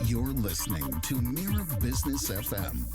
You're listening to Mira Business FM.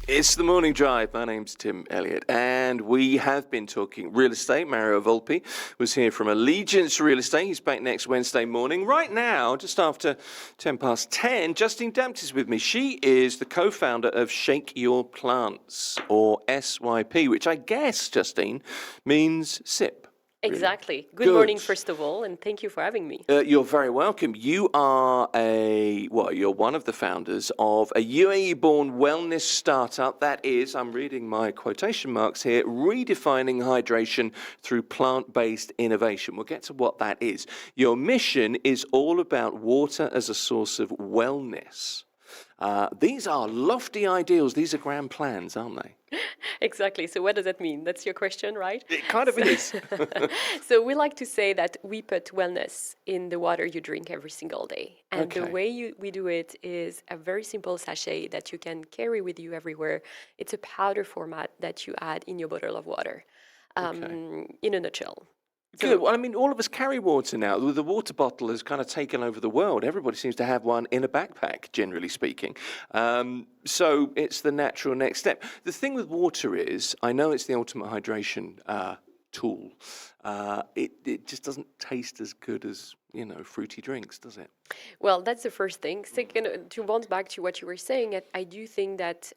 It's the Morning Drive. My name's Tim Elliott, and we have been talking real estate. Mario Volpi was here from Allegiance Real Estate. He's back next Wednesday morning. Right now, just after 10 past 10, Justine Dampt is with me. She is the co-founder of Shake Your Plants, or SYP, which I guess, Justine, means sip. Really. Exactly. Good morning, first of all, and thank you for having me. You're very welcome. You are you're one of the founders of a UAE-born wellness startup that is, I'm reading my quotation marks here, redefining hydration through plant-based innovation. We'll get to what that is. Your mission is all about water as a source of wellness. These are lofty ideals. These are grand plans, aren't they? Exactly. So what does that mean? That's your question, right? It kind of is. So we like to say that we put wellness in the water you drink every single day. And the way we do it is a very simple sachet that you can carry with you everywhere. It's a powder format that you add in your bottle of water, in a nutshell. Good. Well, I mean, all of us carry water now. The water bottle has kind of taken over the world. Everybody seems to have one in a backpack, generally speaking. So it's the natural next step. The thing with water is, I know it's the ultimate hydration tool. It just doesn't taste as good as, fruity drinks, does it? Well, that's the first thing. Second, to bounce back to what you were saying, I do think that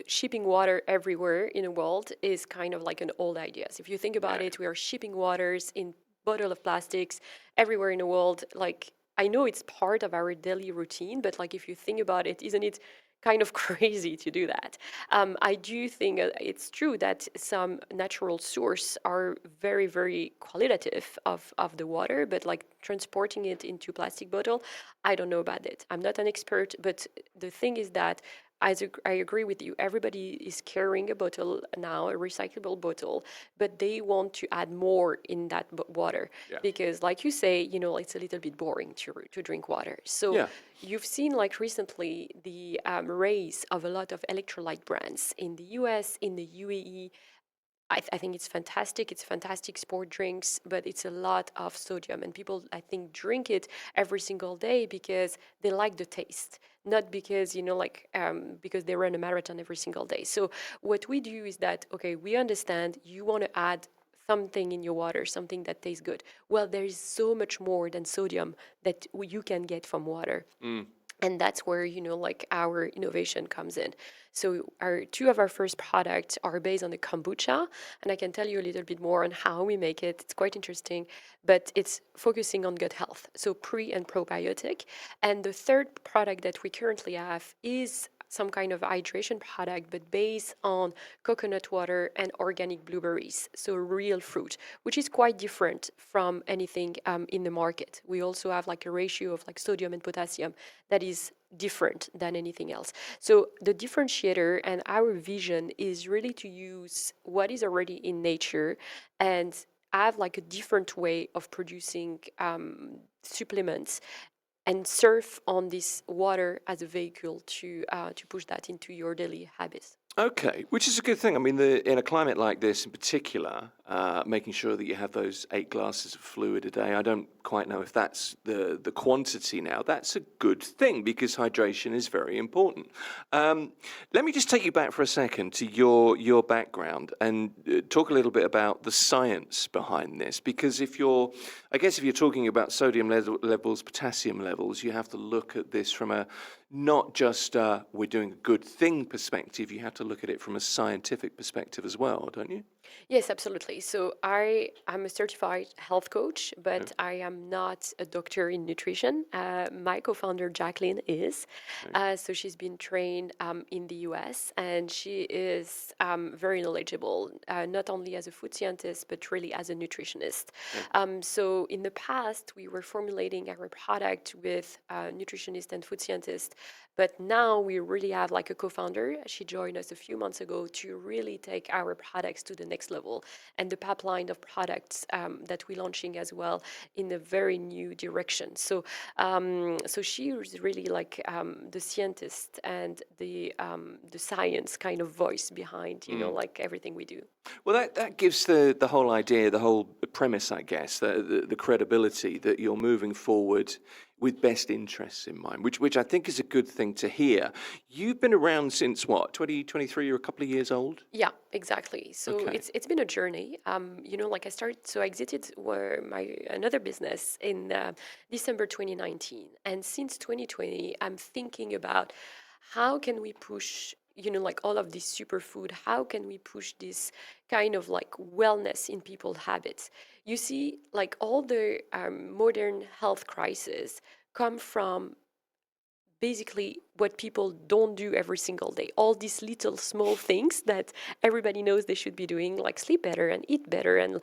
shipping water everywhere in the world is kind of like an old idea. So if you think about it, we are shipping waters in bottle of plastics everywhere in the world. Like, I know it's part of our daily routine, but like if you think about it, isn't it kind of crazy to do that? I do think it's true that some natural sources are very, very qualitative of the water, but like transporting it into plastic bottle, I don't know about it. I'm not an expert, but the thing is that I agree with you. Everybody is carrying a bottle now, a recyclable bottle, but they want to add more in that water because, like you say, it's a little bit boring to drink water. So you've seen, like recently, the rise of a lot of electrolyte brands in the US, in the UAE. I think it's fantastic. It's fantastic sport drinks, but it's a lot of sodium. And people, I think, drink it every single day because they like the taste, not because, because they run a marathon every single day. So what we do is that, we understand you want to add something in your water, something that tastes good. Well, there is so much more than sodium that you can get from water. And that's where, our innovation comes in. So two of our first products are based on the kombucha, and I can tell you a little bit more on how we make it. It's quite interesting, but it's focusing on gut health, so pre and probiotic. And the third product that we currently have is some kind of hydration product, but based on coconut water and organic blueberries, so real fruit, which is quite different from anything in the market. We also have like a ratio of like sodium and potassium that is different than anything else. So the differentiator and our vision is really to use what is already in nature and have like a different way of producing supplements and surf on this water as a vehicle to push that into your daily habits. Okay, which is a good thing. I mean, in a climate like this in particular, making sure that you have those 8 glasses of fluid a day, I don't quite know if that's the quantity now. That's a good thing because hydration is very important. Let me just take you back for a second to your background and talk a little bit about the science behind this. Because if you're talking about sodium levels, potassium levels, you have to look at this from a not just we're doing a good thing perspective, you have to look at it from a scientific perspective as well, don't you? Yes, absolutely. So I'm a certified health coach, but I am not a doctor in nutrition. My co-founder, Jacqueline, is. So she's been trained in the US, and she is very knowledgeable, not only as a food scientist, but really as a nutritionist. So in the past, we were formulating our product with nutritionists and food scientists, but now we really have like a co-founder. She joined us a few months ago to really take our products to the next level, and the pipeline of products that we're launching as well in a very new direction. So she is really like the scientist and the science kind of voice behind, like everything we do. Well, that gives the whole idea, the whole premise, I guess, the credibility that you're moving forward with best interests in mind, which I think is a good thing to hear. You've been around since what, 2023? You're a couple of years old? Yeah, exactly. So Okay. it's been a journey. Like I exited my another business in December 2019, and since 2020, I'm thinking about how can we push, like all of this superfood. How can we push this kind of like wellness in people's habits? You see, like all the modern health crises come from basically what people don't do every single day. All these little small things that everybody knows they should be doing, like sleep better and eat better, and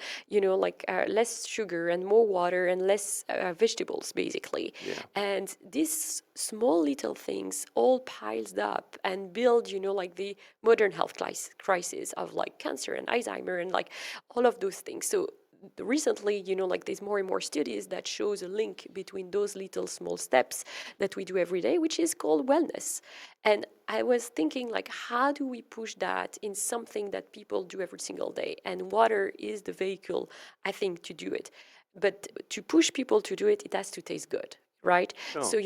less sugar and more water and less vegetables, basically. Yeah. And these small little things all piles up and build, like the modern health crisis of like cancer and Alzheimer and like all of those things. So recently, there's more and more studies that shows a link between those little small steps that we do every day, which is called wellness. And I was thinking, like, how do we push that in something that people do every single day? And water is the vehicle, I think, to do it. But to push people to do it, it has to taste good, right? Sure. So,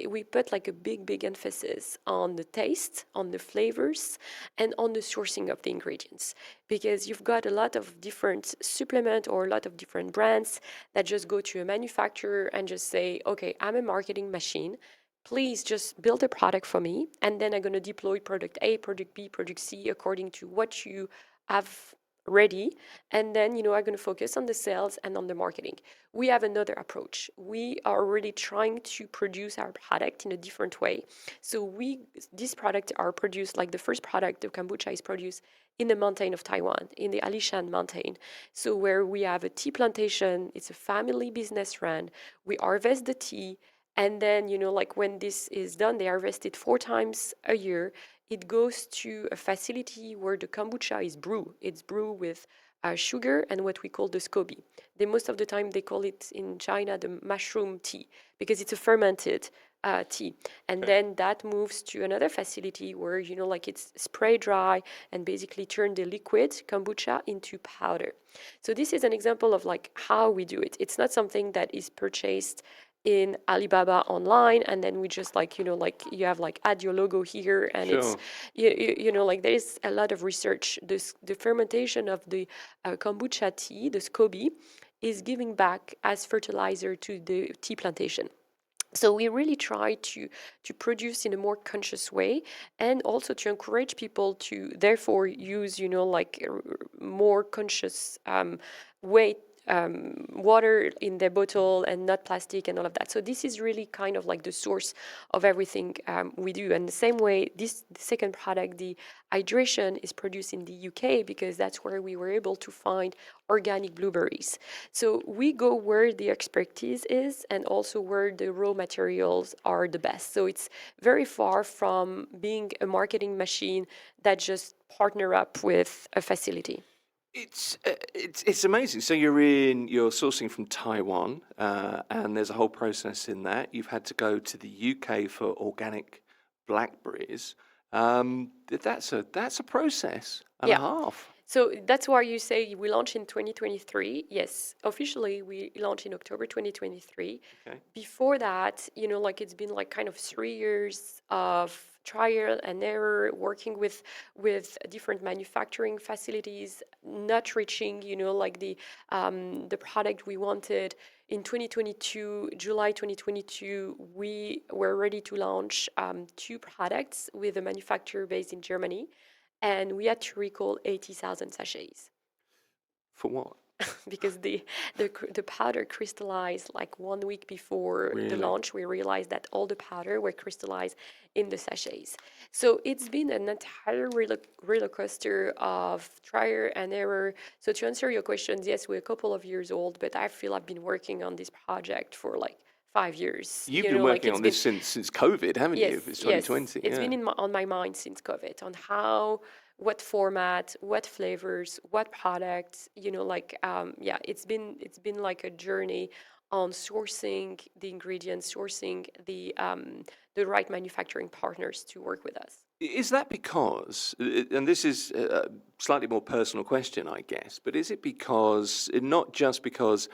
we put like a big emphasis on the taste, on the flavors, and on the sourcing of the ingredients. Because you've got a lot of different supplement or a lot of different brands that just go to a manufacturer and just say, okay, I'm a marketing machine. Please just build a product for me, and then I'm going to deploy product A, product B, product C according to what you have ready. And then, I'm going to focus on the sales and on the marketing. We have another approach. We are really trying to produce our product in a different way. So these products are produced, like the first product, the kombucha, is produced in the mountain of Taiwan, in the Alishan mountain. So where we have a tea plantation, it's a family business run. We harvest the tea, and then, when this is done, they harvest it 4 times a year. It goes to a facility where the kombucha is brewed. It's brewed with sugar and what we call the SCOBY. Most of the time, they call it in China the mushroom tea because it's a fermented tea. And then that moves to another facility where, it's spray dry and basically turn the liquid kombucha into powder. So this is an example of like how we do it. It's not something that is purchased in Alibaba online, and then we just you have like add your logo here, and Sure. it's there is a lot of research. The fermentation of the kombucha tea, the SCOBY, is giving back as fertilizer to the tea plantation. So we really try to produce in a more conscious way, and also to encourage people to therefore use more conscious way water in their bottle and not plastic and all of that. So this is really kind of like the source of everything we do. And the same way, the second product, the hydration, is produced in the UK because that's where we were able to find organic blueberries. So we go where the expertise is and also where the raw materials are the best. So it's very far from being a marketing machine that just partner up with a facility. It's amazing. So you're sourcing from Taiwan, and there's a whole process in that. You've had to go to the UK for organic blackberries. That's a process and a half. So that's why you say we launched in 2023. Yes, officially we launched in October 2023. Okay. Before that, it's been like kind of 3 years of trial and error, working with different manufacturing facilities, not reaching, the product we wanted. In 2022, July 2022, we were ready to launch 2 products with a manufacturer based in Germany. And we had to recall 80,000 sachets For what? because the powder crystallized like 1 week before the Really? launch. We realized that all the powder were crystallized in the sachets. So it's been an entire roller coaster of trial and error. So to answer your questions, yes, we're a couple of years old, but I feel I've been working on this project for like 5 years. You've been working on this since COVID, haven't you? It's 2020. It's been on my mind since COVID on what format, what flavors, what products. It's been like a journey on sourcing the ingredients, sourcing the right manufacturing partners to work with us. Is that because, and this is a slightly more personal question, I guess, but is it because, not just because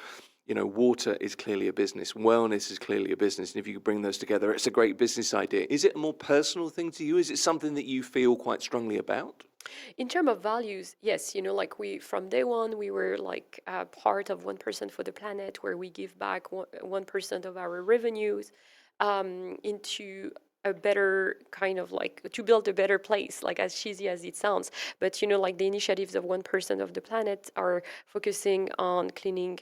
water is clearly a business, wellness is clearly a business, and if you could bring those together, it's a great business idea. Is it a more personal thing to you? Is it something that you feel quite strongly about? In terms of values, yes, like we from day one we were like part of 1% for the planet, where we give back 1% of our revenues into a better kind of like to build a better place, like as cheesy as it sounds. But like the initiatives of 1% of the planet are focusing on cleaning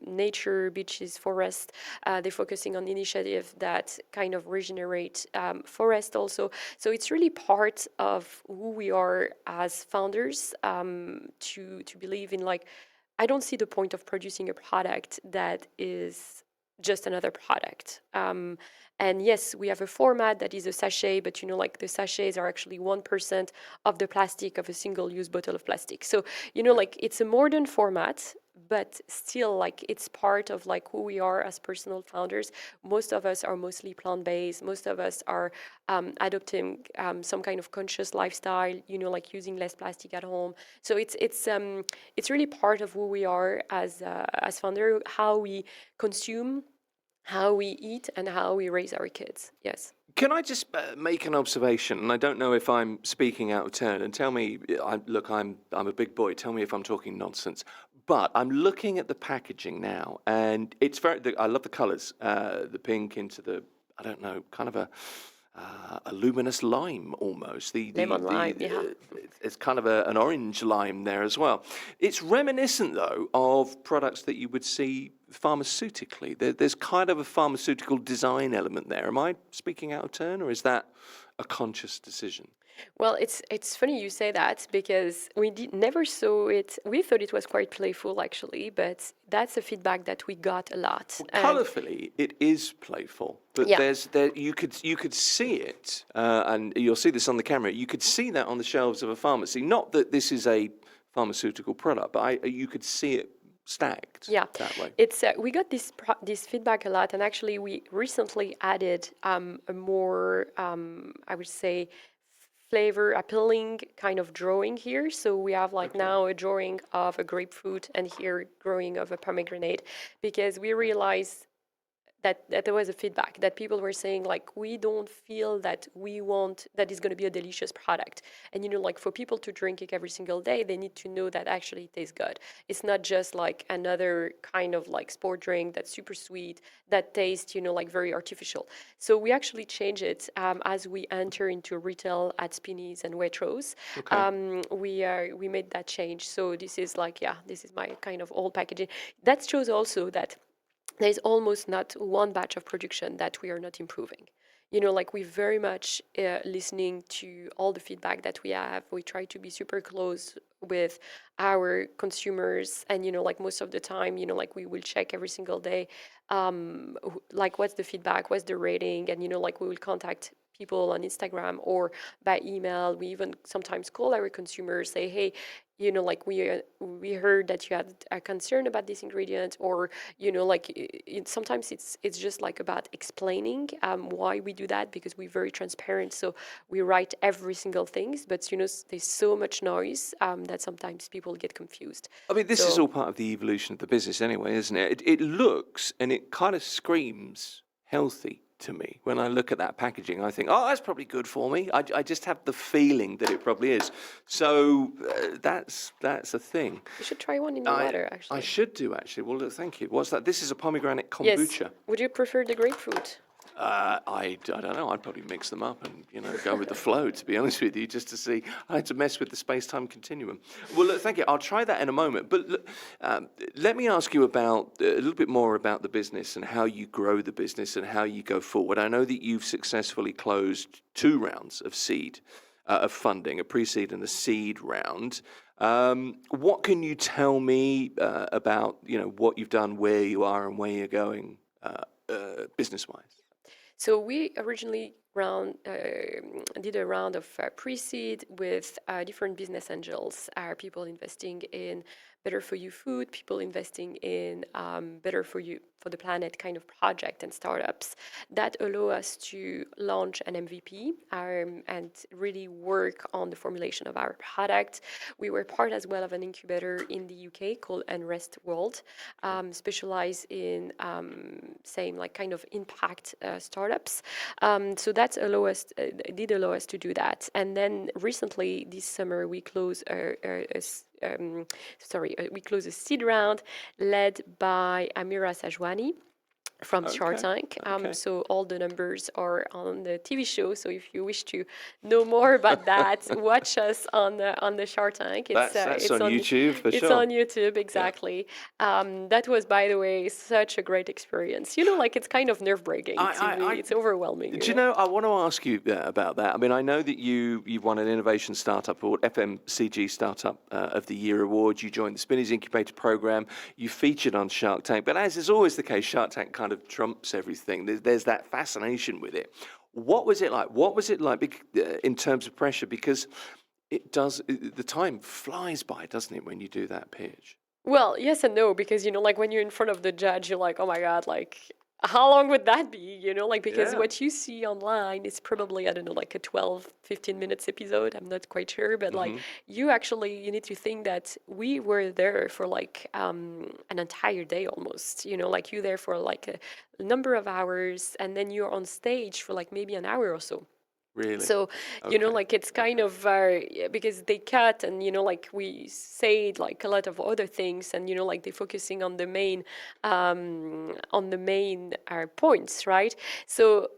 nature, beaches, forests. They're focusing on initiatives that kind of regenerate forest also. So it's really part of who we are as founders, to believe in like, I don't see the point of producing a product that is just another product. And yes, we have a format that is a sachet, but like the sachets are actually 1% of the plastic of a single-use bottle of plastic. So, like it's a modern format, but still like it's part of like who we are as personal founders. Most of us are mostly plant-based. Most of us are adopting some kind of conscious lifestyle, like using less plastic at home. So it's really part of who we are as founder, how we consume, how we eat, and how we raise our kids. Yes. Can I just make an observation? And I don't know if I'm speaking out of turn. And tell me, look, I'm a big boy. Tell me if I'm talking nonsense. But I'm looking at the packaging now, and it's I love the colours. The pink into the, I don't know, kind of a luminous lime almost. Lemon lime, yeah. It's kind of an orange lime there as well. It's reminiscent, though, of products that you would see pharmaceutically. There's kind of a pharmaceutical design element there. Am I speaking out of turn, or is that a conscious decision? Well, it's funny you say that, because we never saw it. We thought it was quite playful, actually, but that's a feedback that we got a lot. Colourfully, it is playful, but Yeah. you could see it, and you'll see this on the camera. You could see that on the shelves of a pharmacy. Not that this is a pharmaceutical product, but you could see it stacked. Yeah, that way. it's we got this feedback a lot, and actually we recently added a more I would say flavor appealing kind of drawing here. So we have like now a drawing of a grapefruit, and here drawing of a pomegranate, because we realized that there was a feedback that people were saying like, we don't feel that we want that is going to be a delicious product. And like for people to drink it every single day, they need to know that actually it tastes good. It's not just like another kind of like sport drink that's super sweet, that tastes like very artificial. So we actually change it as we enter into retail at Spinneys and Waitrose. We made that change. So this is like, this is my kind of old packaging. That shows also that there's almost not one batch of production that we are not improving. Like we very much listening to all the feedback that we have. We try to be super close with our consumers, and like most of the time, like we will check every single day, like what's the feedback, what's the rating, and like we will contact people on Instagram or by email. We even sometimes call our consumers, say, hey, like we heard that you had a concern about this ingredient, or like sometimes it's just like about explaining why we do that, because we're very transparent. So we write every single thing, but there's so much noise that sometimes people get confused. I mean, this is all part of the evolution of the business anyway, isn't it? It looks and it kind of screams healthy to me. When I look at that packaging, I think, oh, that's probably good for me. I just have the feeling that it probably is. So that's a thing. You should try one in your water, actually. I should do, actually. Well, look, thank you. What's that? This is a pomegranate kombucha. Yes. Would you prefer the grapefruit? I don't know. I'd probably mix them up and go with the flow. To be honest with you, just to see. I had to mess with the space-time continuum. Well, look, thank you. I'll try that in a moment. But look, let me ask you about a little bit more about the business and how you grow the business and how you go forward. I know that you've successfully closed 2 rounds of seed of funding, a pre-seed and a seed round. What can you tell me about what you've done, where you are, and where you're going business-wise? So we originally did a round of pre-seed with different business angels, people investing in better for you food, people investing in better for the planet kind of project and startups that allow us to launch an MVP and really work on the formulation of our product. We were part as well of an incubator in the UK called Unrest World, specialized in same like kind of impact startups. So that did allow us to do that. And then recently this summer we closed we closed a seed round led by Mira from Shark Tank. So all the numbers are on the TV show. So if you wish to know more about that, watch us on the Shark Tank. That's on YouTube for sure. It's on YouTube, exactly. That was, by the way, such a great experience. Like it's kind of nerve-wracking. It's overwhelming. Do you know, I want to ask you about that. I mean, I know that you've won an Innovation Startup Award, FMCG Startup of the Year Award. You joined the Spinneys Incubator Program. You featured on Shark Tank. But as is always the case, Shark Tank kind of trumps everything. There's that fascination with it. What was it like? What was it like in terms of pressure? Because the time flies by, doesn't it, when you do that pitch? Well, yes and no, because, like when you're in front of the judge, you're like, oh my God, like, how long would that be? Because what you see online is probably, I don't know, like a 12, 15 minutes episode. I'm not quite sure. But like you need to think that we were there for like an entire day almost, like you there for like a number of hours and then you're on stage for like maybe an hour or so. Really? So, like it's kind of because they cut and, like we said like a lot of other things and, like they're focusing on the main points, right? So,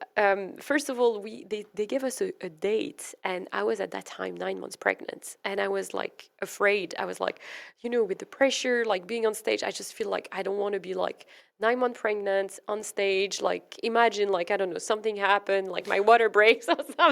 first of all, they gave us a date and I was at that time 9 months pregnant and I was like afraid. I was like, with the pressure, like being on stage, I just feel like I don't want to be like 9 months pregnant on stage. Like imagine like, I don't know, something happened, like my water breaks or something,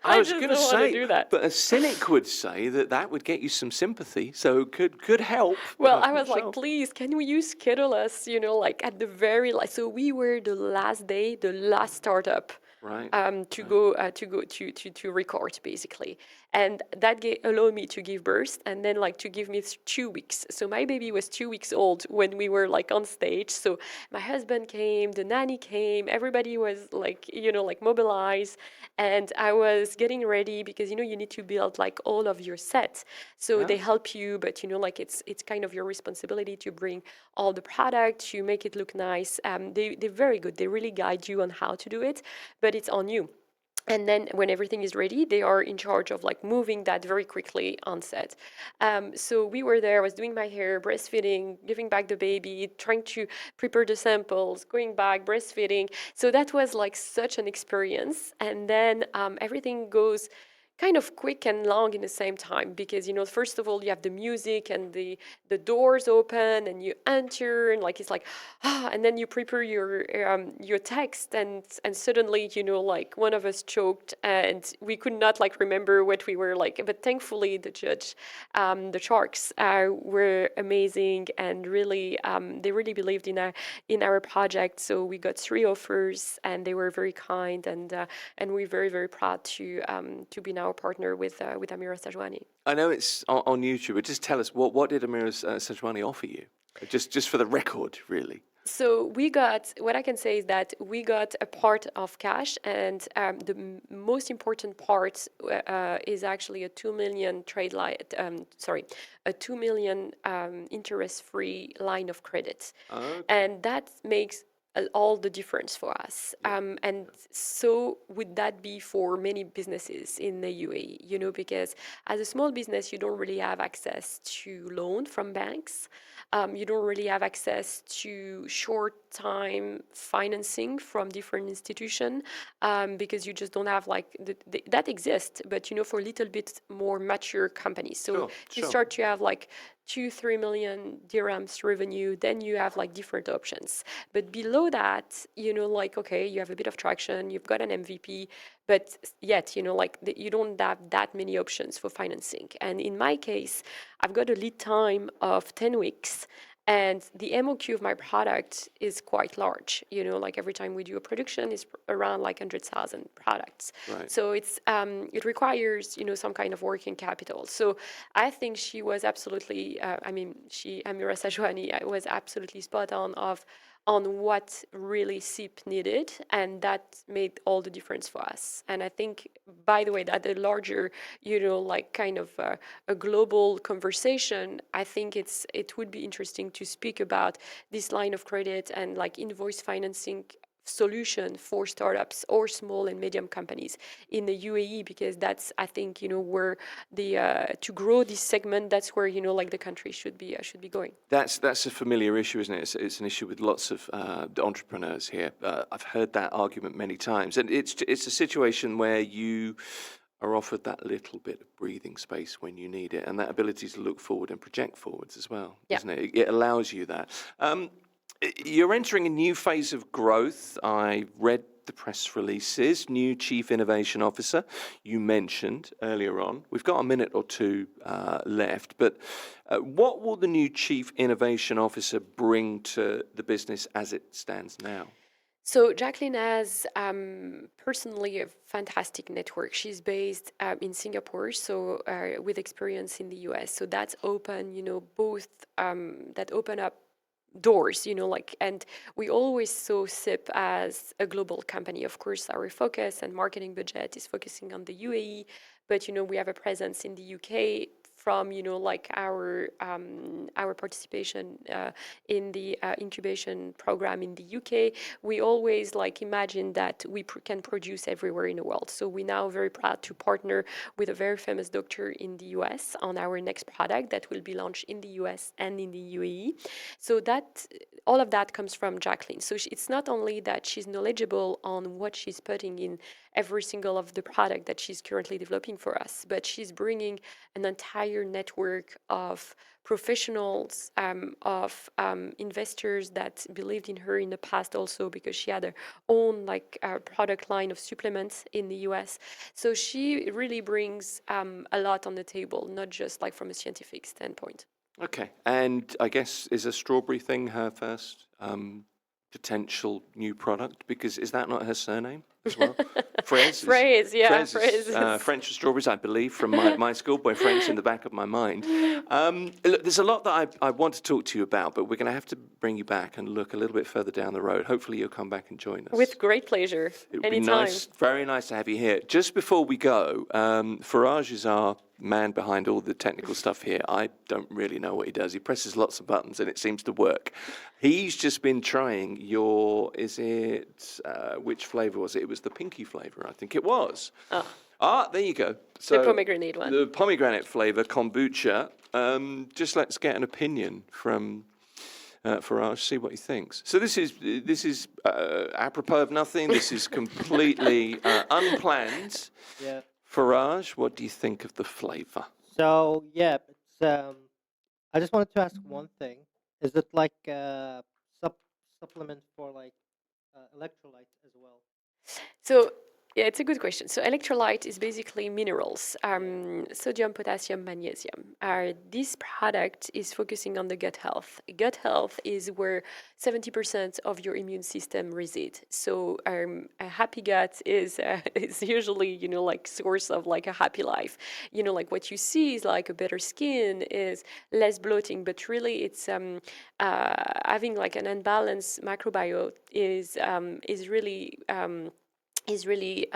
I was going to say, do that. But a cynic would say that would get you some sympathy, so could help. Well, I was like, please, can you schedule us, like at the very last. So we were the last startup. Right. To record basically, and that allowed me to give birth, and then like to give me 2 weeks. So my baby was 2 weeks old when we were like on stage. So my husband came, the nanny came, everybody was like like mobilized, and I was getting ready because you need to build like all of your set. So they help you, but like it's kind of your responsibility to bring all the product, to make it look nice. They're very good. They really guide you on how to do it, but it's on you. And then when everything is ready, they are in charge of like moving that very quickly on set. So we were there, I was doing my hair, breastfeeding, giving back the baby, trying to prepare the samples, going back, breastfeeding. So that was like such an experience. And then everything goes kind of quick and long in the same time because first of all you have the music and the doors open and you enter and like it's like and then you prepare your text and suddenly like one of us choked and we could not like remember what we were like, but thankfully the judge the sharks were amazing and really they really believed in our project. So we got 3 offers and they were very kind and we're very, very proud to be now partner with Amira Sajwani. I know it's on YouTube, but just tell us what did Amira Sajwani offer you? Just for the record, really. So what I can say is that we got a part of cash, and the most important part is actually a 2 million a 2 million interest-free line of credit, and that makes all the difference for us. And so would that be for many businesses in the UAE, because as a small business, you don't really have access to loan from banks. You don't really have access to short-time financing from different institutions because you just don't have like that exists, but for a little bit more mature companies. So you start to have like 2-3 million dirhams revenue, then you have like different options. But below that, like, okay, you have a bit of traction, you've got an MVP, but yet, you don't have that many options for financing. And in my case, I've got a lead time of 10 weeks. And the MOQ of my product is quite large. Like every time we do a production, it's around like 100,000 products. Right. So it requires some kind of working capital. So I think she was absolutely. Mira Sajwani was absolutely spot on what really SIP needed, and that made all the difference for us. And I think, by the way, that the larger, like kind of a global conversation, I think it would be interesting to speak about this line of credit and like invoice financing solution for startups or small and medium companies in the UAE, because that's, I think, where to grow this segment, that's where like the country should be going. That's a familiar issue, isn't it? It's an issue with lots of entrepreneurs here. I've heard that argument many times, and it's a situation where you are offered that little bit of breathing space when you need it, and that ability to look forward and project forwards as well, isn't it? It allows you that. You're entering a new phase of growth. I read the press releases. New Chief Innovation Officer, you mentioned earlier on. We've got a minute or two left, but what will the new Chief Innovation Officer bring to the business as it stands now? So Jacqueline has personally a fantastic network. She's based in Singapore, so with experience in the US. So that's open, both that open up doors, and we always saw SIP as a global company. Of course, our focus and marketing budget is focusing on the UAE, but we have a presence in the UK from like our participation in the incubation program in the UK. We always like imagine that we can produce everywhere in the world. So we're now very proud to partner with a very famous doctor in the US on our next product that will be launched in the US and in the UAE. So that all of that comes from Jacqueline. So it's not only that she's knowledgeable on what she's putting in every single of the product that she's currently developing for us, but she's bringing an entire network of professionals, of investors that believed in her in the past also, because she had her own product line of supplements in the US. So she really brings a lot on the table, not just like from a scientific standpoint. Okay, and I guess is a strawberry thing her first potential new product? Because is that not her surname as well? Fraise. Fraise, yeah, Fraise Fraise. is French for strawberries, I believe, from my schoolboy French in the back of my mind. Look, there's a lot that I want to talk to you about, but we're going to have to bring you back and look a little bit further down the road. Hopefully you'll come back and join us. With great pleasure. It would be Anytime. nice, very nice to have you here. Just before we go, Faraj is our man behind all the technical stuff here. I don't really know what he does. He presses lots of buttons and it seems to work. He's just been trying your, which flavour was it? It was the pinky flavour, I think it was. There you go. So the pomegranate one. The pomegranate flavour, kombucha. Just let's get an opinion from Faraj, see what he thinks. So this is apropos of nothing. This is completely unplanned. Yeah. Faraj, what do you think of the flavour? So yeah, it's I just wanted to ask one thing. Is it like a supplement for like electrolytes as well? So yeah, it's a good question. So electrolyte is basically minerals, sodium, potassium, magnesium. This product is focusing on the gut health. Gut health is where 70% of your immune system resides. So a happy gut is usually, like source of like a happy life. Like what you see is like a better skin, is less bloating, but really it's having like an unbalanced microbiome is really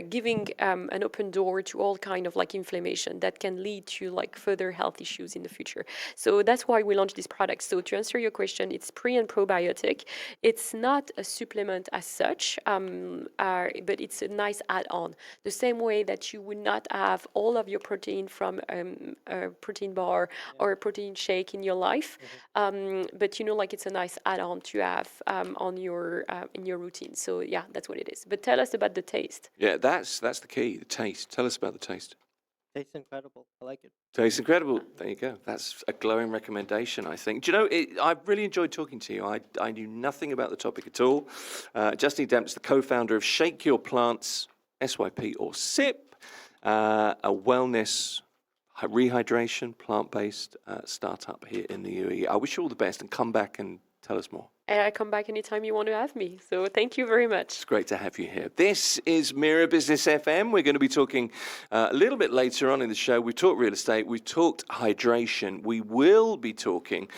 giving an open door to all kind of like inflammation that can lead to like further health issues in the future. So that's why we launched this product. So to answer your question, it's pre and probiotic. It's not a supplement as such, but it's a nice add-on. The same way that you would not have all of your protein from a protein bar or a protein shake in your life, but like it's a nice add-on to have on your in your routine. So yeah, that's what it is. But tell us about the taste. Yeah, that's the key, the taste. Tell us about the taste. Tastes incredible. I like it. Tastes incredible. There you go. That's a glowing recommendation, I think. Do you know, I really enjoyed talking to you. I knew nothing about the topic at all. Justine Dampt is the co-founder of Shake Your Plants, SYP or SIP, a wellness rehydration, plant-based startup here in the UAE. I wish you all the best and come back and tell us more. And I come back anytime you want to have me. So thank you very much. It's great to have you here. This is Mira Business FM. We're going to be talking a little bit later on in the show. We've talked real estate. We've talked hydration. We will be talking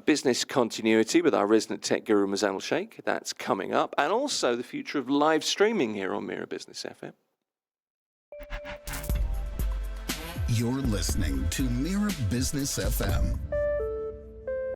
business continuity with our resident tech guru, Mazal Sheikh. That's coming up. And also the future of live streaming here on Mira Business FM. You're listening to Mira Business FM.